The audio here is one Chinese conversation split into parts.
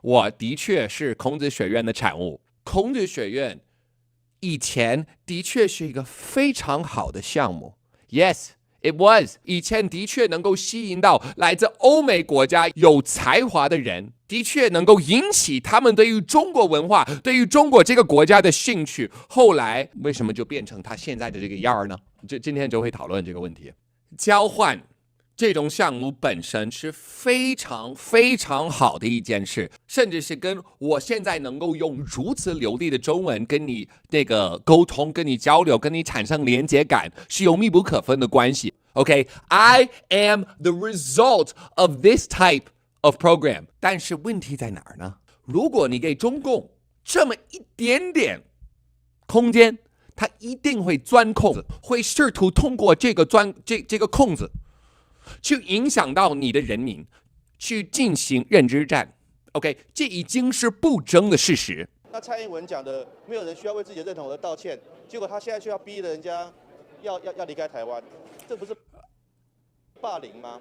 我的确是孔子学院的产物。孔子学院以前的确是一个非常好的项目。Yes, it was. 以前的确能够吸引到来自欧美国家有才华的人，的确能够引起他们对于中国文化、对于中国这个国家的兴趣。后来为什么就变成他现在的这个样呢？今天就会讨论这个问题。交换这种项目本身是非常非常好的一件事，甚至是跟我现在能够用如此流利的中文跟你那个沟通、跟你交流、跟你产生连接感是有密不可分的关系。I am the result of this type of program。但是问题在哪儿呢？如果你给中共这么一点点空间，他一定会钻空子，会试图通过这个空子去影响到你的人民，去进行认知战。这已经是不争的事实。那蔡英文讲的，没有人需要为自己的认同而道歉，结果他现在却要逼人家要离开台湾，这不是霸凌吗？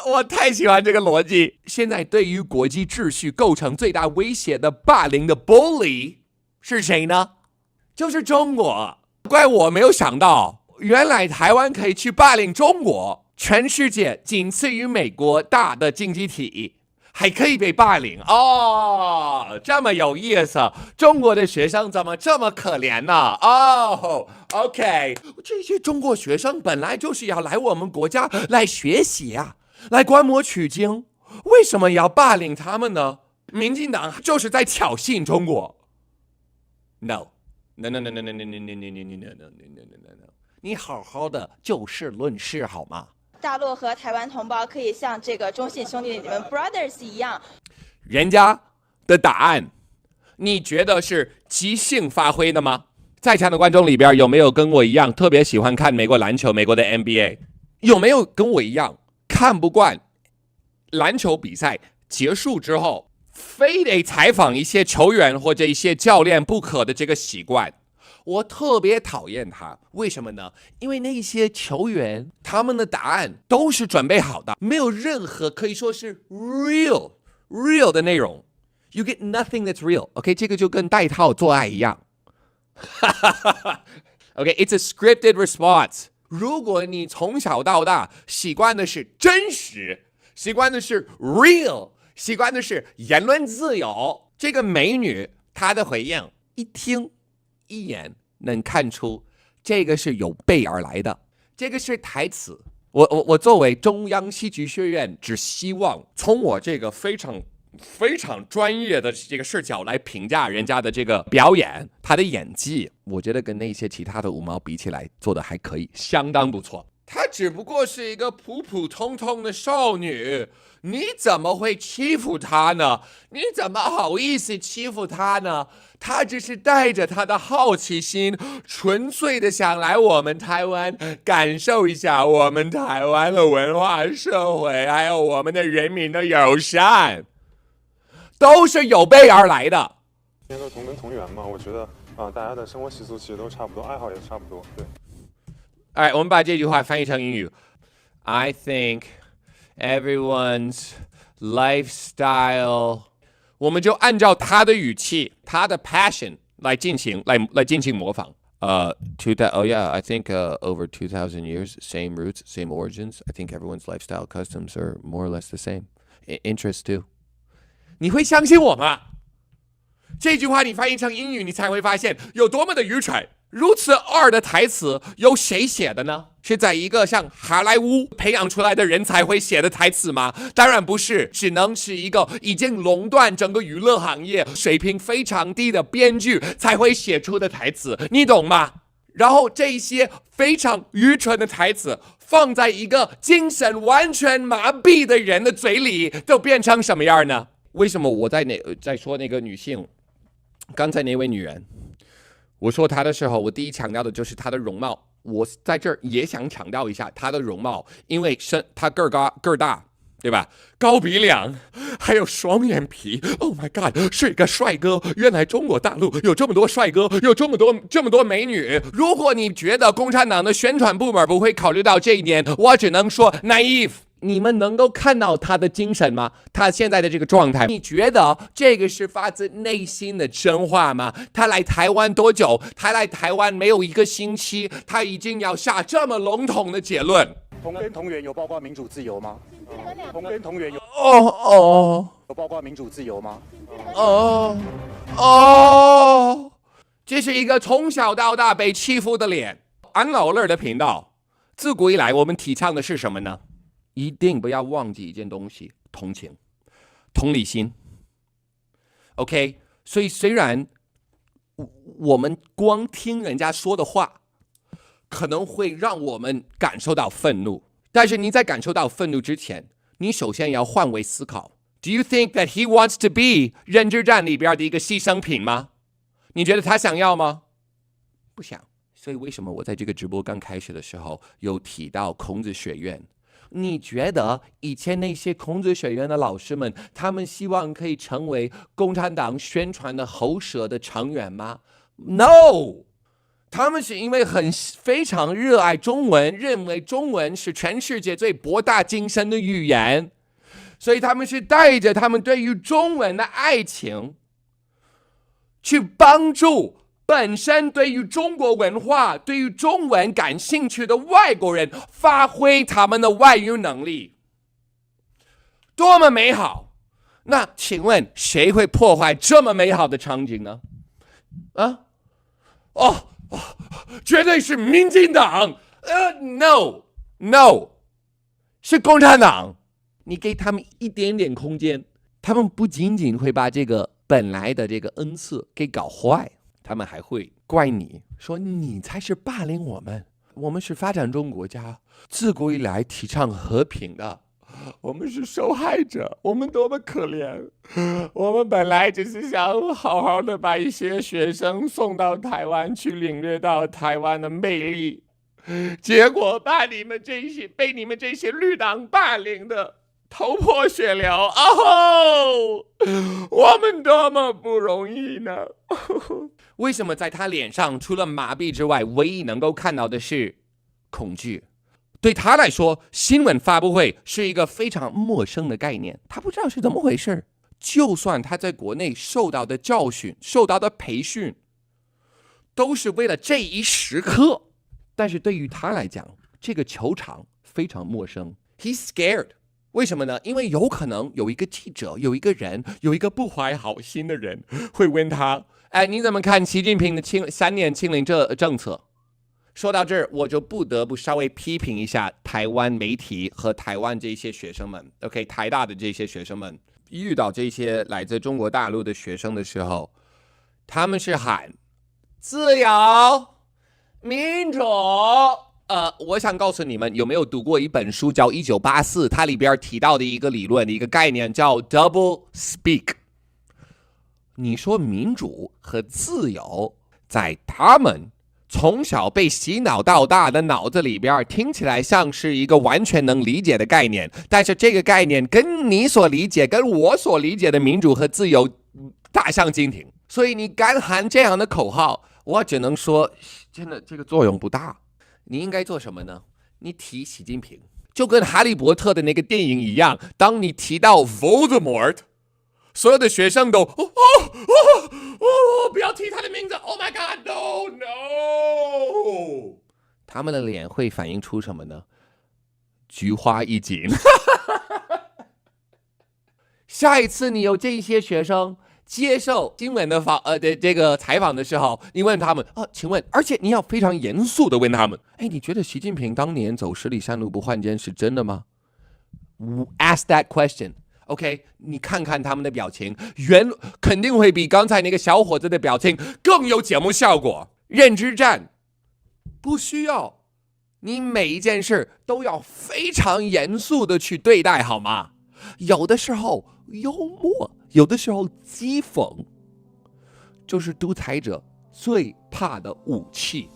我太喜欢这个逻辑。现在对于国际秩序构成最大威胁的霸凌的 bully 是谁呢？就是中国。怪我没有想到，原来台湾可以去霸凌中国。全世界仅次于美国大的经济体还可以被霸凌这么有意思。中国的学生怎么这么可怜呢？OK， 这些中国学生本来就是要来我们国家来学习来观摩取经，为什么要霸凌他们呢？民进党就是在挑衅中国。No， 你好好的就事论事好吗？大陆和台湾同胞可以像这个中信兄弟你们 brothers 一样。人家的答案，你觉得是即兴发挥的吗？在场的观众里边有没有跟我一样特别喜欢看美国篮球、美国的 NBA？ 有没有跟我一样看不惯篮球比赛结束之后非得采访一些球员或者一些教练不可的这个习惯？我特别讨厌他，为什么呢？因为那些球员他们的答案都是准备好的，没有任何可以说是 real 的内容。You get nothing that's real。这个就跟戴套做爱一样。it's a scripted response。如果你从小到大习惯的是真实，习惯的是 real， 习惯的是言论自由，这个美女她的回应一听一眼能看出这个是有备而来的，这个是台词。我作为中央戏剧学院，只希望从我这个非常非常专业的这个视角来评价人家的这个表演，他的演技，我觉得跟那些其他的五毛比起来做的还可以，相当不错。她只不过是一个普普通通的少女，你怎么会欺负她呢？你怎么好意思欺负她呢？她只是带着她的好奇心，纯粹的想来我们台湾感受一下我们台湾的文化社会，还有我们的人民的友善，都是有备而来的。因为都同根同源嘛，我觉得大家的生活习俗其实都差不多，爱好也差不多，对。All right， 我们把这句话翻译成英语。I think everyone's lifestyle， 我们就按照他的语气、他的 passion 来进行模仿。I think over 2,000 years, same roots, same origins. I think everyone's lifestyle customs are more or less the same. Interests too. 你会相信我吗？这句话你翻译成英语，你才会发现有多么的愚蠢。如此二的台词由谁写的呢？是在一个像好莱坞培养出来的人才会写的台词吗？当然不是，只能是一个已经垄断整个娱乐行业、水平非常低的编剧才会写出的台词，你懂吗？然后这些非常愚蠢的台词放在一个精神完全麻痹的人的嘴里，都变成什么样呢？为什么我在说那个女性，刚才那位女人，我说她的时候，我第一强调的就是她的容貌。我在这儿也想强调一下她的容貌，因为她个儿大，对吧？高鼻梁，还有双眼皮。Oh my god， 是一个帅哥！原来中国大陆有这么多帅哥，有这么多美女。如果你觉得共产党的宣传部门不会考虑到这一点，我只能说 naive。你们能够看到他的精神吗？他现在的这个状态，你觉得这个是发自内心的真话吗？他来台湾多久？他来台湾没有1个星期，他已经要下这么笼统的结论。同根同源有包括民主自由吗？同根同源有有包括民主自由吗？这是一个从小到大被欺负的脸。安老乐的频道，自古以来我们提倡的是什么呢？一定不要忘记一件东西：同情、同理心。OK， 所以虽然我们光听人家说的话，可能会让我们感受到愤怒，但是你在感受到愤怒之前，你首先要换位思考。Do you think that he wants to be 认知战里边的一个牺牲品吗？你觉得他想要吗？不想。所以为什么我在这个直播刚开始的时候有提到孔子学院？你觉得以前那些孔子学院的老师们，他们希望可以成为共产党宣传的喉舌的成员吗？ No， 他们是因为非常热爱中文，认为中文是全世界最博大精深的语言，所以他们是带着他们对于中文的爱情，去帮助本身对于中国文化、对于中文感兴趣的外国人发挥他们的外语能力，多么美好！那请问谁会破坏这么美好的场景呢？绝对是民进党。No， 是共产党。你给他们一点点空间，他们不仅仅会把这个本来的这个恩赐给搞坏，他们还会怪你，说你才是霸凌我们，我们是发展中国家，自古以来提倡和平的，我们是受害者，我们多么可怜，我们本来只是想好好的把一些学生送到台湾去领略到台湾的魅力，结果被你们这些绿党霸凌的头破血流。我们多么不容易呢？为什么在他脸上除了麻痹之外，唯一能够看到的是恐惧？对他来说，新闻发布会是一个非常陌生的概念，他不知道是怎么回事。就算他在国内受到的教训、受到的培训，都是为了这一时刻，但是对于他来讲，这个球场非常陌生。He's scared。为什么呢？因为有可能有一个记者，有一个人，有一个不怀好心的人会问他：你怎么看习近平的3年清零政策？说到这儿，我就不得不稍微批评一下台湾媒体和台湾这些学生们。OK， 台大的这些学生们遇到这些来自中国大陆的学生的时候，他们是喊自由、民主。我想告诉你们，有没有读过一本书叫《1984》？它里边提到的一个理论、一个概念叫 double speak。你说民主和自由，在他们从小被洗脑到大的脑子里边，听起来像是一个完全能理解的概念，但是这个概念跟你所理解、跟我所理解的民主和自由大相径庭。所以你敢喊这样的口号，我只能说，真的这个作用不大。你应该做什么呢？你提习近平，就跟哈利波特的那个电影一样，当你提到 Voldemort， 所有的学生都不要提他的名字 ，Oh my God， no， 他们的脸会反映出什么呢？菊花一紧。下一次你有这些学生接受新闻的这个采访的时候，你问他们请问，而且你要非常严肃的问他们，你觉得习近平当年走十里山路不换肩是真的吗？ Ask that question。 OK， 你看看他们的表情，肯定会比刚才那个小伙子的表情更有节目效果。认知战不需要你每一件事都要非常严肃的去对待，好吗？有的时候幽默，有的时候讥讽，就是独裁者最怕的武器。